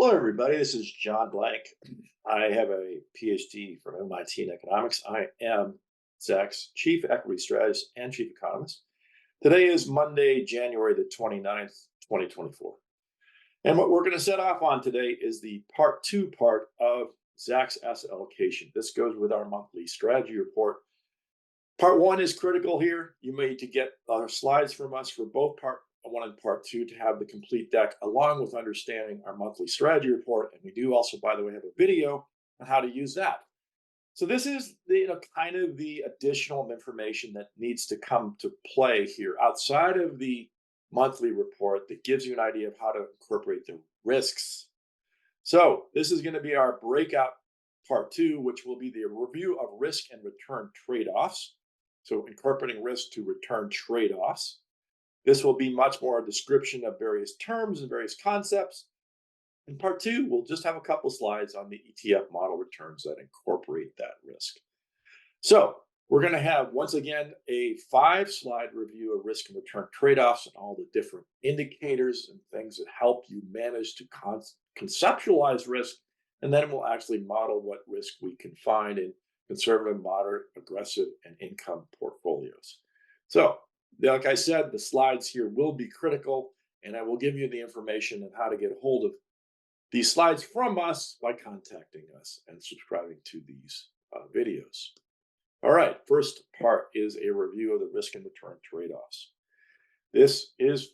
Hello, everybody. This is John Blank. I have a PhD from MIT in economics. I am Zacks Chief Equity Strategist and Chief Economist. Today is Monday, January the 29th, 2024. And what we're going to set off on today is the part of Zacks asset allocation. This goes with our monthly strategy report. Part one is critical here. You may need to get our slides from us for both part one and part two to have the complete deck, along with understanding our monthly strategy report. And we do also, by the way, have a video on how to use that. So this is the kind of the additional information that needs to come to play here outside of the monthly report that gives you an idea of how to incorporate the risks. So this is going to be our breakout part two, which will be the review of risk and return trade-offs. So incorporating risk to return trade-offs. This will be much more a description of various terms and various concepts. In part two, we'll just have a couple slides on the ETF model returns that incorporate that risk. So we're going to have, once again, a 5-slide review of risk and return trade-offs and all the different indicators and things that help you manage to conceptualize risk. And then we'll actually model what risk we can find in conservative, moderate, aggressive, and income portfolios. So, like I said, the slides here will be critical, and I will give you the information on how to get a hold of these slides from us by contacting us and subscribing to these videos. All right, first part is a review of the risk and return trade-offs. This is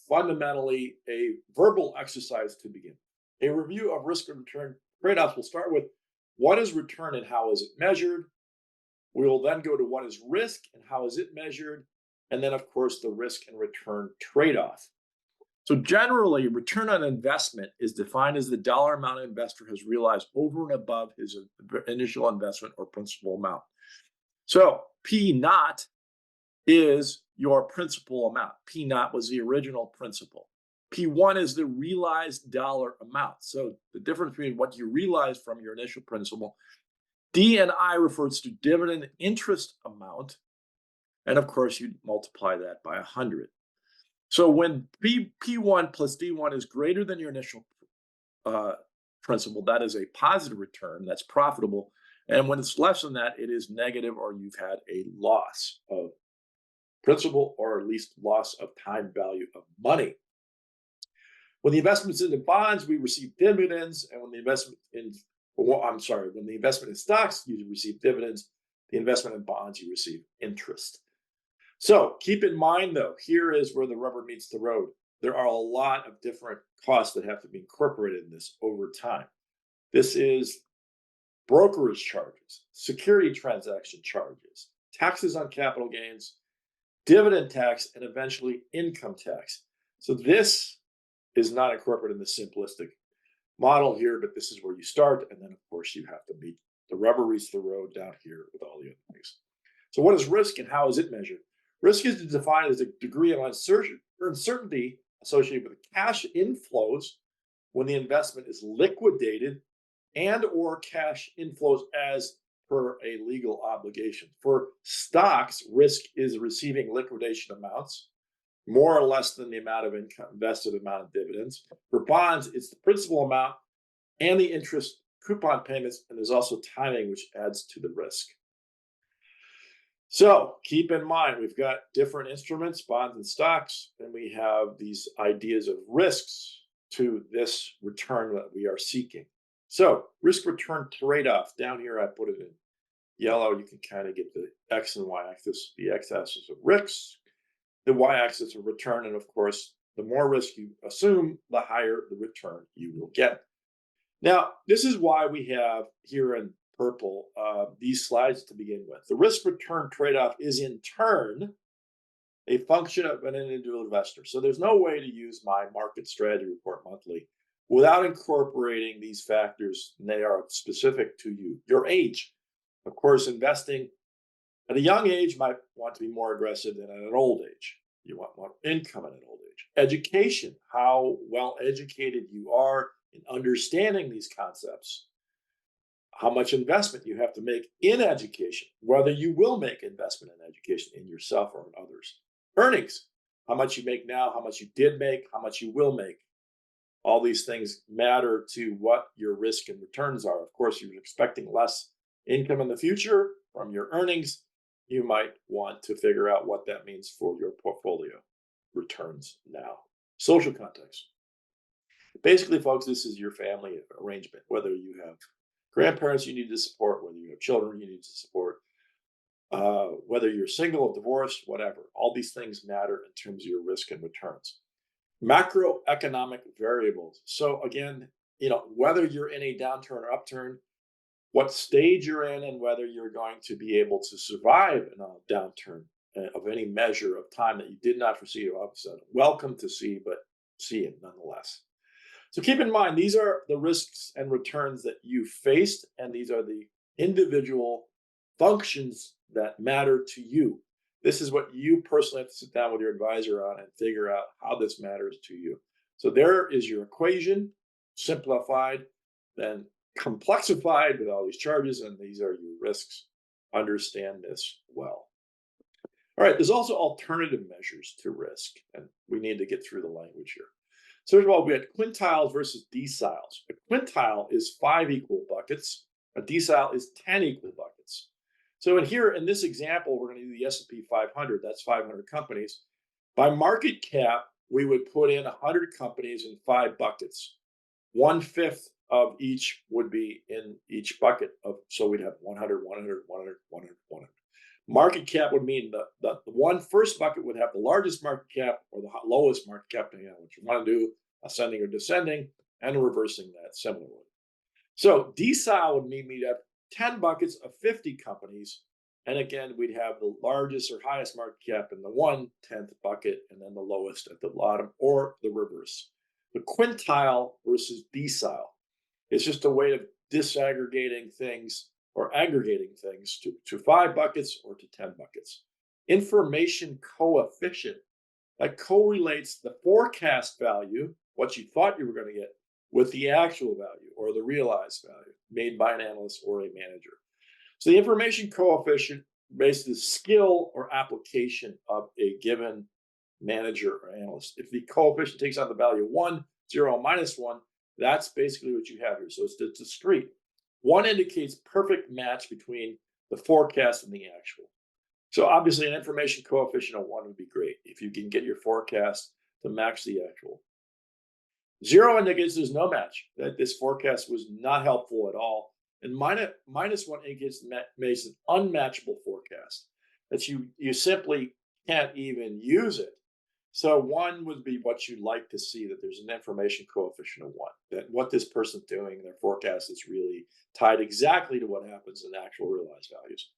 fundamentally a verbal exercise to begin. A review of risk and return trade-offs will start with what is return and how is it measured? We will then go to what is risk and how is it measured? And then, of course, the risk and return trade-off. So generally, return on investment is defined as the dollar amount an investor has realized over and above his initial investment or principal amount. So P naught is your principal amount. P naught was the original principal. P1 is the realized dollar amount. So the difference between what you realize from your initial principal. D and I refers to dividend interest amount. And of course, you multiply that by 100. So when P1 plus D1 is greater than your initial principal, that is a positive return, that's profitable. And when it's less than that, it is negative, or you've had a loss of principal, or at least loss of time value of money. When the investment's into bonds, we receive dividends. And when the investment in, when the investment in stocks, you receive dividends. The investment in bonds, you receive interest. So keep in mind, though, here is where the rubber meets the road. There are a lot of different costs that have to be incorporated in this over time. This is brokerage charges, security transaction charges, taxes on capital gains, dividend tax, and eventually income tax. So this is not incorporated in the simplistic model here, but this is where you start. And then, of course, you have to meet the rubber meets the road down here with all the other things. So what is risk and how is it measured? Risk is defined as a degree of uncertainty associated with cash inflows when the investment is liquidated and or cash inflows as per a legal obligation. For stocks, risk is receiving liquidation amounts, more or less than the amount of income, invested amount of dividends. For bonds, it's the principal amount and the interest coupon payments, and there's also timing, which adds to the risk. So keep in mind, we've got different instruments, bonds and stocks, and we have these ideas of risks to this return that we are seeking. So risk return trade-off, down here I put it in yellow. You can kind of get the X and Y axis, the X axis of risks, the Y axis of return, and of course, the more risk you assume, the higher the return you will get. Now, this is why we have here in purple these slides to begin with. The risk return trade-off is in turn a function of an individual investor. So there's no way to use my market strategy report monthly without incorporating these factors, and they are specific to you. Your age. Of course, investing at a young age might want to be more aggressive than at an old age. You want more income at an old age. Education, how well educated you are in understanding these concepts. How much investment you have to make in education, whether you will make investment in education in yourself or in others. Earnings, how much you make now, how much you did make, how much you will make. All these things matter to what your risk and returns are. Of course, you're expecting less income in the future from your earnings. You might want to figure out what that means for your portfolio returns now. Social context. Basically, folks, this is your family arrangement, whether you have grandparents you need to support, whether you have children you need to support, whether you're single, divorced, whatever. All these things matter in terms of your risk and returns. Macroeconomic variables. So again, whether you're in a downturn or upturn, what stage you're in, and whether you're going to be able to survive in a downturn of any measure of time that you did not foresee or upset. Welcome to see, but see it nonetheless. So keep in mind, these are the risks and returns that you faced, and these are the individual functions that matter to you. This is what you personally have to sit down with your advisor on and figure out how this matters to you. So there is your equation, simplified, then complexified with all these charges, and these are your risks. Understand this well. All right, there's also alternative measures to risk, and we need to get through the language here. So first of all, we had quintiles versus deciles. A quintile is 5 equal buckets. A decile is 10 equal buckets. So in this example, we're going to do the S&P 500. That's 500 companies. By market cap, we would put in 100 companies in 5 buckets. 1/5 of each would be in each bucket so we'd have 100, 100, 100, 100, 100. Market cap would mean the one first bucket would have the largest market cap or the lowest market cap, depending on what you want to do, ascending or descending, and reversing that similarly. So decile would mean we'd have 10 buckets of 50 companies. And again, we'd have the largest or highest market cap in the 1/10 bucket, and then the lowest at the bottom, or the reverse. The quintile versus decile is just a way of disaggregating things or aggregating things to 5 buckets or to 10 buckets. Information coefficient, that correlates the forecast value, what you thought you were going to get, with the actual value or the realized value made by an analyst or a manager. So the information coefficient basically the skill or application of a given manager or analyst. If the coefficient takes on the value 1, 0, -1, that's basically what you have here. So it's discrete. 1 indicates perfect match between the forecast and the actual. So obviously an information coefficient of 1 would be great if you can get your forecast to match the actual. 0 indicates there's no match, that this forecast was not helpful at all. And -1 indicates makes an unmatchable forecast, that you simply can't even use it. So 1 would be what you'd like to see, that there's an information coefficient of 1, that what this person's doing, their forecast is really tied exactly to what happens in actual realized values.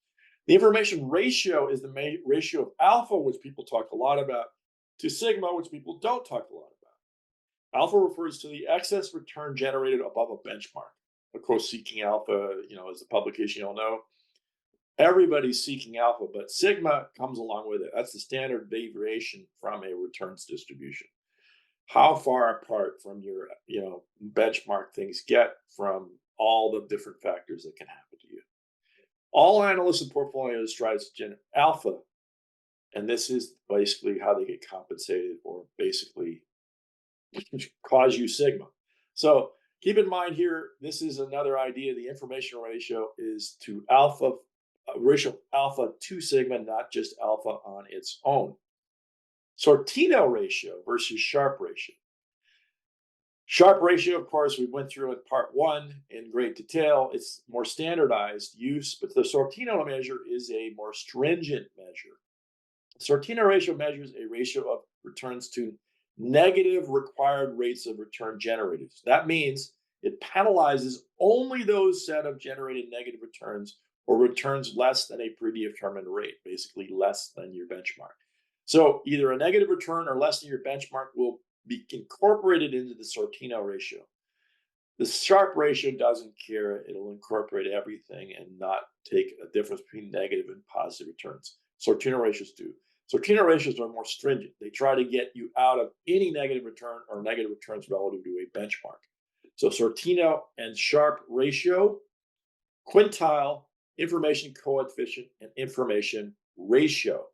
The information ratio is the ratio of alpha, which people talk a lot about, to sigma, which people don't talk a lot about. Alpha refers to the excess return generated above a benchmark. Of course, seeking alpha, as a publication you'll know, everybody's seeking alpha, but sigma comes along with it. That's the standard deviation from a returns distribution. How far apart from your, benchmark things get from all the different factors that can happen to you. All analysts and portfolios try to generate alpha, and this is basically how they get compensated, or basically cause you sigma. So keep in mind here, this is another idea. The information ratio is to alpha, ratio alpha to sigma, not just alpha on its own. Sortino ratio versus Sharpe ratio. Sharpe ratio, of course, we went through in part 1 in great detail. It's more standardized use, but the Sortino measure is a more stringent measure. Sortino ratio measures a ratio of returns to negative required rates of return generated. That means it penalizes only those set of generated negative returns or returns less than a predetermined rate, basically less than your benchmark. So either a negative return or less than your benchmark will be incorporated into the Sortino ratio. The Sharpe ratio doesn't care. It'll incorporate everything and not take a difference between negative and positive returns. Sortino ratios do. Sortino ratios are more stringent. They try to get you out of any negative return or negative returns relative to a benchmark. So Sortino and Sharpe ratio, quintile, information coefficient, and information ratio.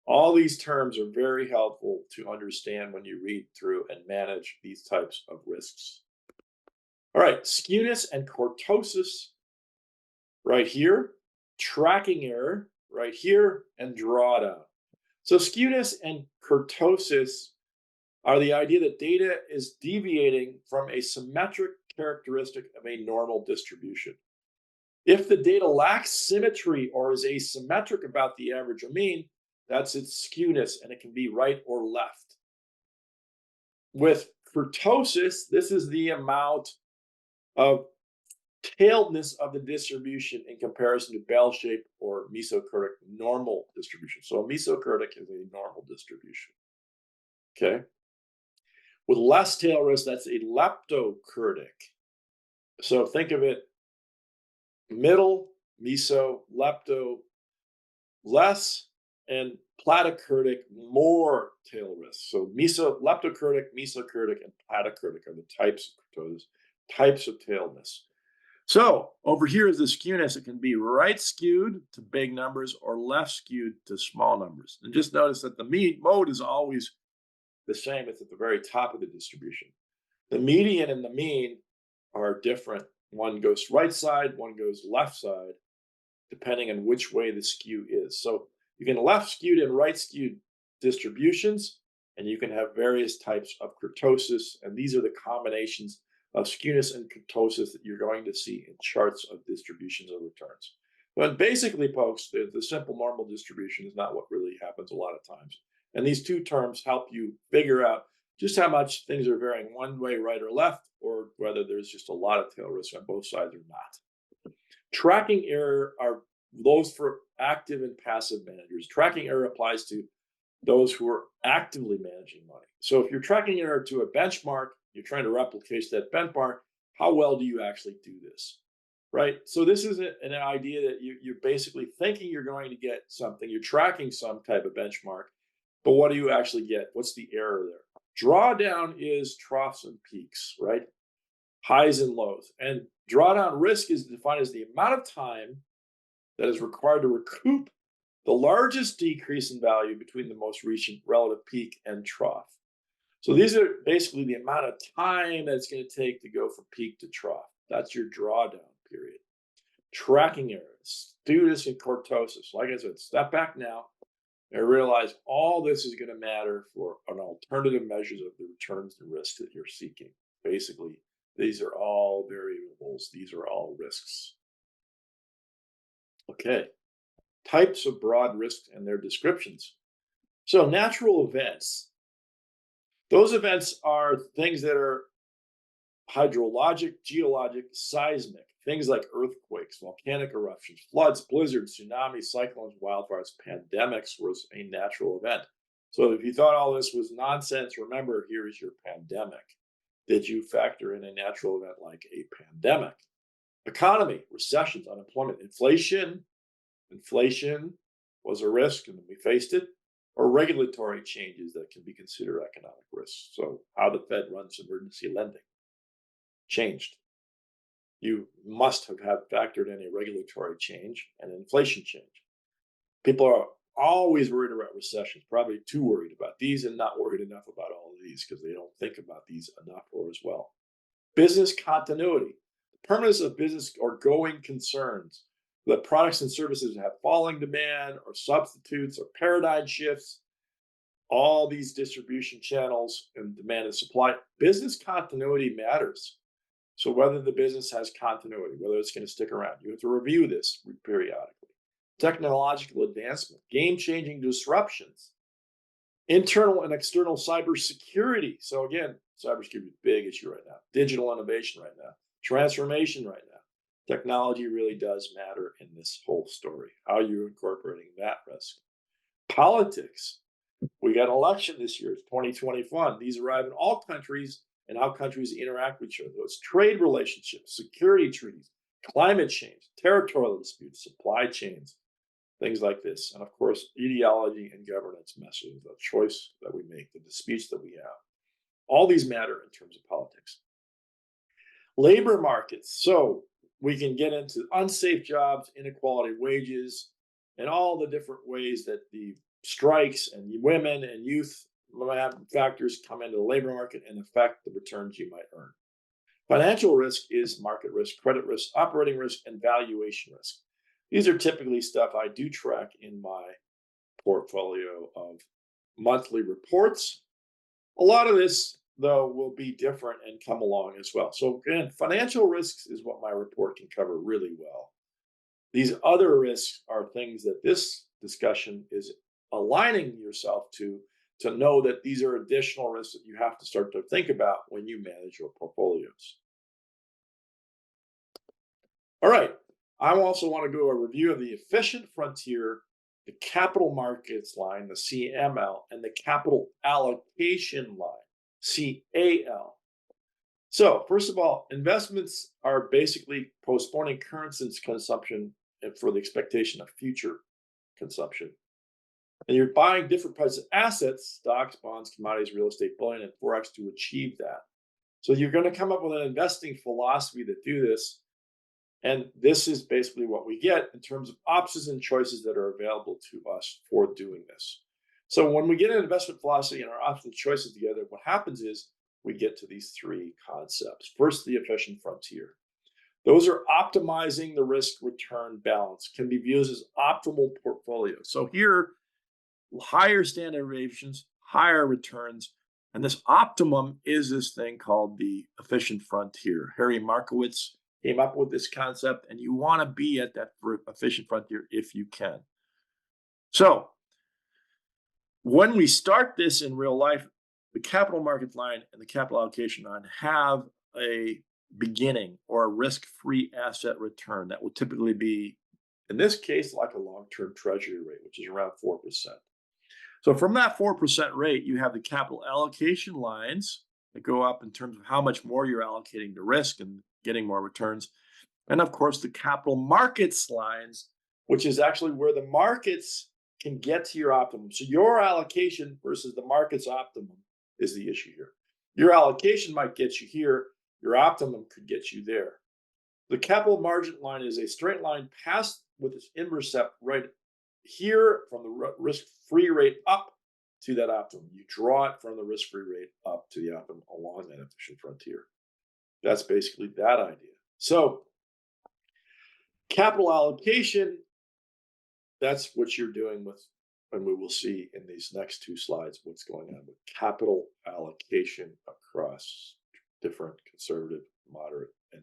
All these terms are very helpful to understand when you read through and manage these types of risks. All right, skewness and kurtosis right here, tracking error right here, and drawdown. So skewness and kurtosis are the idea that data is deviating from a symmetric characteristic of a normal distribution. If the data lacks symmetry or is asymmetric about the average or mean, that's its skewness, and it can be right or left. With kurtosis, this is the amount of tailedness of the distribution in comparison to bell-shaped or mesocurtic normal distribution. So a mesocurtic is a normal distribution. Okay. With less tail risk, that's a leptocurtic. So think of it middle, meso, lepto, less, and platocurtic, more tail risk. So leptocurtic, mesocurtic, and platocurtic are the types of kurtosis, types of tailedness. So over here is the skewness. It can be right skewed to big numbers or left skewed to small numbers. And just notice that the mode is always the same. It's at the very top of the distribution. The median and the mean are different. One goes right side, one goes left side, depending on which way the skew is. So you can left skewed and right skewed distributions, and you can have various types of kurtosis. And these are the combinations of skewness and kurtosis that you're going to see in charts of distributions of returns. But basically, folks, the simple normal distribution is not what really happens a lot of times. And these two terms help you figure out just how much things are varying one way, right or left, or whether there's just a lot of tail risk on both sides or not. Tracking error are those for active and passive managers. Tracking error applies to those who are actively managing money. So if you're tracking error to a benchmark, you're trying to replicate that benchmark, how well do you actually do this? Right? So this is an idea that you're basically thinking you're going to get something, you're tracking some type of benchmark, but what do you actually get? What's the error there? Drawdown is troughs and peaks, right? Highs and lows. And drawdown risk is defined as the amount of time that is required to recoup the largest decrease in value between the most recent relative peak and trough. So these are basically the amount of time that it's going to take to go from peak to trough. That's your drawdown period. Tracking errors, skewness and kurtosis. Like I said, step back now and realize all this is going to matter for an alternative measures of the returns and risks that you're seeking. Basically, these are all variables. These are all risks. Okay. Types of broad risk and their descriptions. So natural events. Those events are things that are hydrologic, geologic, seismic, things like earthquakes, volcanic eruptions, floods, blizzards, tsunamis, cyclones, wildfires, pandemics was a natural event. So if you thought all this was nonsense, remember, here is your pandemic. Did you factor in a natural event like a pandemic? Economy, recessions, unemployment, inflation. Inflation was a risk and we faced it, or regulatory changes that can be considered economic risks. So how the Fed runs emergency lending changed. You must have factored in a regulatory change and inflation change. People are always worried about recessions, probably too worried about these and not worried enough about all of these because they don't think about these enough or as well. Business continuity, the permanence of business or going concerns, that products and services have falling demand or substitutes or paradigm shifts, all these distribution channels and demand and supply. Business continuity matters. So whether the business has continuity, whether it's going to stick around, you have to review this periodically. Technological advancement, game-changing disruptions, internal and external cybersecurity. So again, cybersecurity is a big issue right now. Digital innovation right now. Transformation right now. Technology really does matter in this whole story. How you're incorporating that risk. Politics. We got an election this year. It's 2021. These arrive in all countries and how countries interact with each other. It's trade relationships, security treaties, climate change, territorial disputes, supply chains, things like this. And of course, ideology and governance messages, the choice that we make, the disputes that we have. All these matter in terms of politics. Labor markets. So we can get into unsafe jobs, inequality, wages, and all the different ways that the strikes and women and youth factors come into the labor market and affect the returns you might earn. Financial risk is market risk, credit risk, operating risk, and valuation risk. These are typically stuff I do track in my portfolio of monthly reports. A lot of this, though, will be different and come along as well. So again, financial risks is what my report can cover really well. These other risks are things that this discussion is aligning yourself to know that these are additional risks that you have to start to think about when you manage your portfolios. All right, I also want to do a review of the efficient frontier, the capital markets line, the CML, and the capital allocation line, CAL. So first of all, investments are basically postponing current consumption for the expectation of future consumption. And you're buying different prices of assets, stocks, bonds, commodities, real estate, bullion, and Forex to achieve that. So you're going to come up with an investing philosophy that do this. And this is basically what we get in terms of options and choices that are available to us for doing this. So when we get an investment philosophy and our options and choices together, what happens is we get to these three concepts. First, the efficient frontier. Those are optimizing the risk-return balance, can be viewed as optimal portfolios. So here, higher standard deviations, higher returns, and this optimum is this thing called the efficient frontier. Harry Markowitz came up with this concept, and you want to be at that efficient frontier if you can. So when we start this in real life, the capital market line and the capital allocation line have a beginning or a risk-free asset return that will typically be, in this case, like a long-term treasury rate, which is around 4%. So from that 4% rate, you have the capital allocation lines that go up in terms of how much more you're allocating to risk and getting more returns. And of course, the capital markets lines, which is actually where the markets can get to your optimum. So your allocation versus the market's optimum is the issue here. Your allocation might get you here. Your optimum could get you there. The capital margin line is a straight line passed with its intercept right here from the risk-free rate up to that optimum. You draw it from the risk-free rate up to the optimum along that efficient frontier. That's basically that idea. So capital allocation, that's what you're doing with, and we will see in these next two slides what's going on with capital allocation across different conservative, moderate, and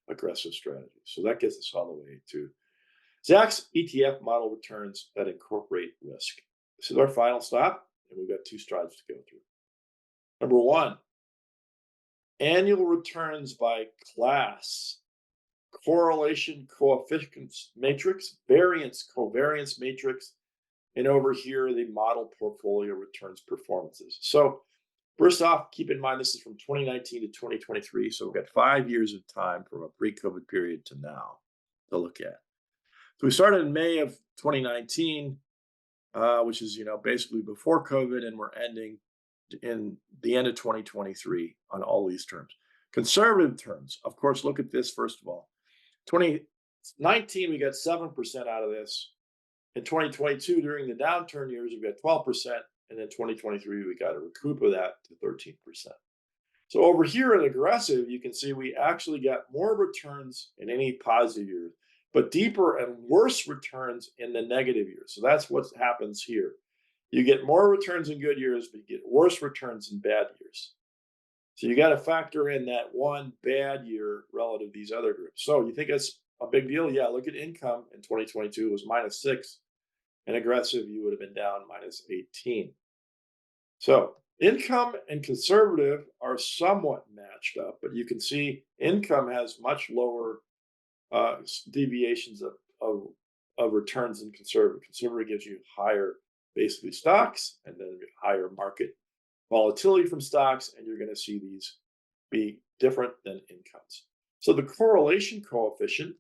aggressive strategies. So that gets us all the way to Zacks ETF model returns that incorporate risk. This is our final stop, and we've got two slides to go through. Number one, annual returns by class, correlation coefficients matrix, variance covariance matrix, and over here, the model portfolio returns performances. So first off, keep in mind, this is from 2019 to 2023. So we've got 5 years of time from a pre-COVID period to now to look at. So we started in May of 2019, which is, basically before COVID, and we're ending in the end of 2023 on all these terms. Conservative terms, of course, look at this first of all. 2019, we got 7% out of this. In 2022, during the downturn years, we got 12%. And then 2023, we got a recoup of that to 13%. So over here at aggressive, you can see we actually got more returns in any positive year, but deeper and worse returns in the negative years. So that's what happens here. You get more returns in good years, but you get worse returns in bad years. So you got to factor in that one bad year relative to these other groups. So you think it's a big deal? Yeah, look at income in 2022, it was -6. And aggressive, you would have been down -18. So income and conservative are somewhat matched up, but you can see income has much lower deviations of returns than conservative. Conservative gives you higher, basically, stocks, and then higher market volatility from stocks, and you're going to see these be different than incomes. So the correlation coefficient,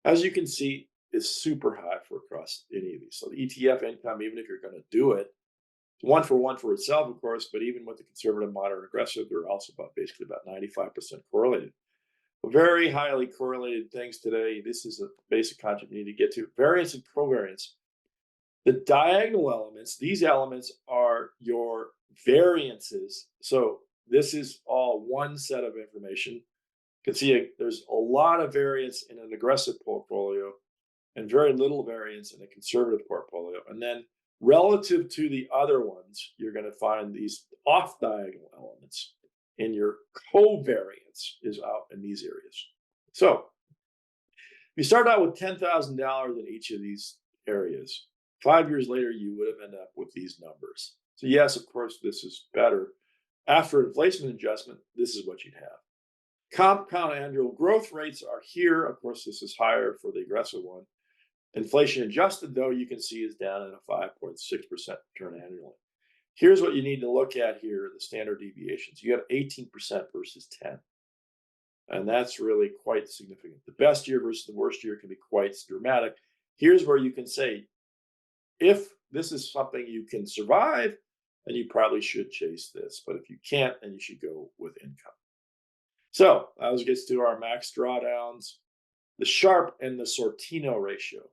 as you can see, is super high for across any of these. So the ETF income, even if you're going to do it, one for itself, of course, but even with the conservative, moderate, aggressive, they're also basically about 95% correlated. Very highly correlated things today. This is a basic concept you need to get to. Variance and covariance. The diagonal elements, these elements are your variances. So this is all one set of information. You can see there's a lot of variance in an aggressive portfolio and very little variance in a conservative portfolio. And then relative to the other ones, you're going to find these off diagonal elements, and your covariance is out in these areas. So if you start out with $10,000 in each of these areas, 5 years later, you would have ended up with these numbers. So yes, of course, this is better. After inflation adjustment, this is what you'd have. Compound annual growth rates are here. Of course, this is higher for the aggressive one. Inflation adjusted, though, you can see is down at a 5.6% return annually. Here's what you need to look at here, the standard deviations. You have 18% versus 10. And that's really quite significant. The best year versus the worst year can be quite dramatic. Here's where you can say, if this is something you can survive, then you probably should chase this. But if you can't, then you should go with income. So that gets to our max drawdowns, the Sharpe and the Sortino ratio.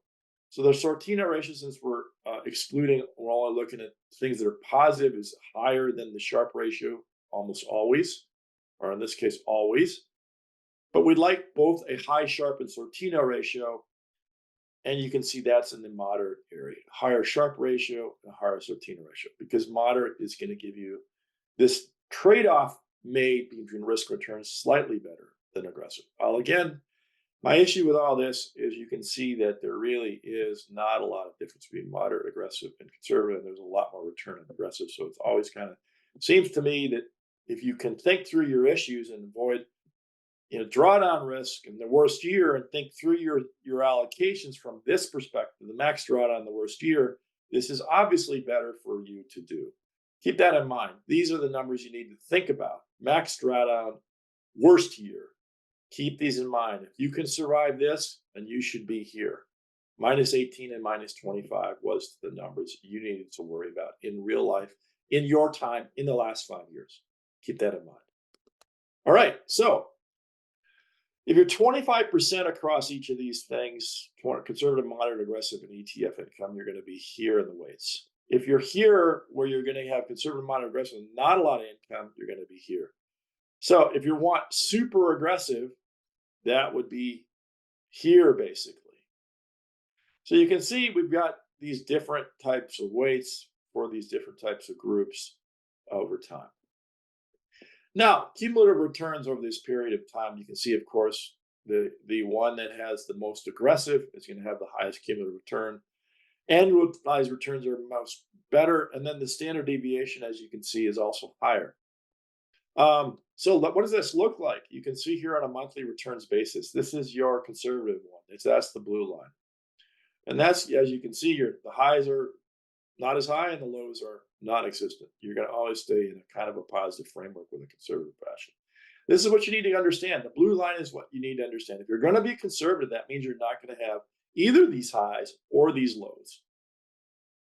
So the Sortino ratio, since we're excluding, we're only looking at things that are positive, is higher than the Sharpe ratio almost always, or in this case, always. But we'd like both a high Sharpe and Sortino ratio, and you can see that's in the moderate area. Higher Sharpe ratio and higher Sortino ratio, because moderate is going to give you this trade-off made between risk and return slightly better than aggressive. Well, again, my issue with all this is you can see that there really is not a lot of difference between moderate, aggressive, and conservative. And there's a lot more return in aggressive. So it's always kind of seems to me that if you can think through your issues and avoid drawdown risk in the worst year and think through your allocations from this perspective, the max drawdown in the worst year, this is obviously better for you to do. Keep that in mind. These are the numbers you need to think about. Max drawdown, worst year. Keep these in mind. If you can survive this, then you should be here. Minus 18 and minus 25 was the numbers you needed to worry about in real life, in your time, in the last 5 years. Keep that in mind. All right, so if you're 25% across each of these things, conservative, moderate, aggressive, and ETF income, you're going to be here in the weights. If you're here where you're going to have conservative, moderate, aggressive, and not a lot of income, you're going to be here. So if you want super aggressive, that would be here basically. So you can see we've got these different types of weights for these different types of groups over time. Now, cumulative returns over this period of time, you can see, of course, the one that has the most aggressive is going to have the highest cumulative return. Annualized returns are most better, and then the standard deviation, as you can see, is also higher. So what does this look like? You can see here on a monthly returns basis. This is your conservative one. That's the blue line. And that's, as you can see here, the highs are not as high and the lows are non-existent. You're going to always stay in a kind of a positive framework with a conservative fashion. This is what you need to understand. The blue line is what you need to understand. If you're going to be conservative, that means you're not going to have either these highs or these lows.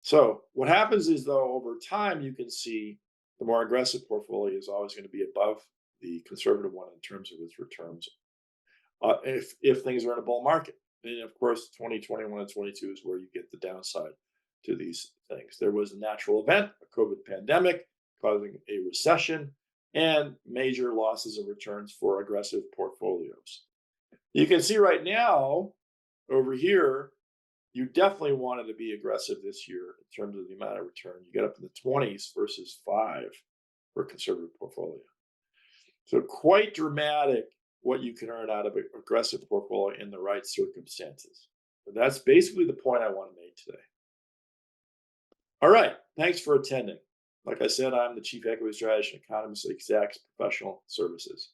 So what happens is, though, over time, you can see the more aggressive portfolio is always going to be above the conservative one in terms of its returns if things are in a bull market. And of course, 2021 and 22 is where you get the downside to these things. There was a natural event, a COVID pandemic, causing a recession and major losses of returns for aggressive portfolios. You can see right now over here, you definitely wanted to be aggressive this year in terms of the amount of return. You get up in the 20s versus 5 for a conservative portfolio. So quite dramatic what you can earn out of an aggressive portfolio in the right circumstances. And that's basically the point I want to make today. All right, thanks for attending. Like I said, I'm the Chief Equity Strategist and Economist at Zacks Professional Services.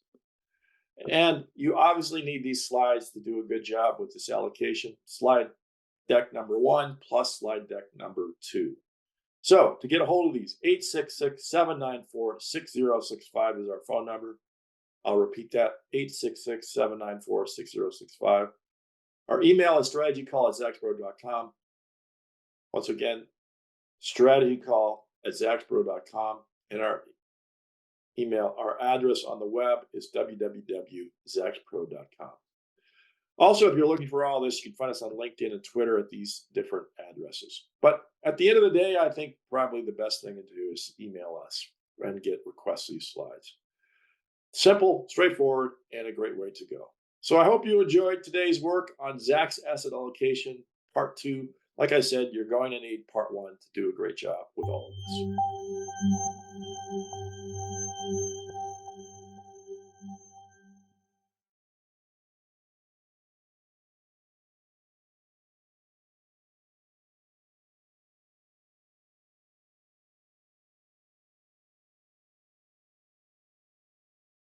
And you obviously need these slides to do a good job with this allocation. Slide deck number 1 plus slide deck number 2. So to get a hold of these, 866-794-6065 is our phone number. I'll repeat that, 866-794-6065. Our email is strategycall@zackspro.com. Once again, strategycall@zackspro.com. And our email, our address on the web is www.zackspro.com. Also, if you're looking for all this, you can find us on LinkedIn and Twitter at these different addresses. But at the end of the day, I think probably the best thing to do is email us and get requests of these slides. Simple, straightforward, and a great way to go. So I hope you enjoyed today's work on Zacks asset allocation part 2. Like I said, you're going to need part 1 to do a great job with all of this.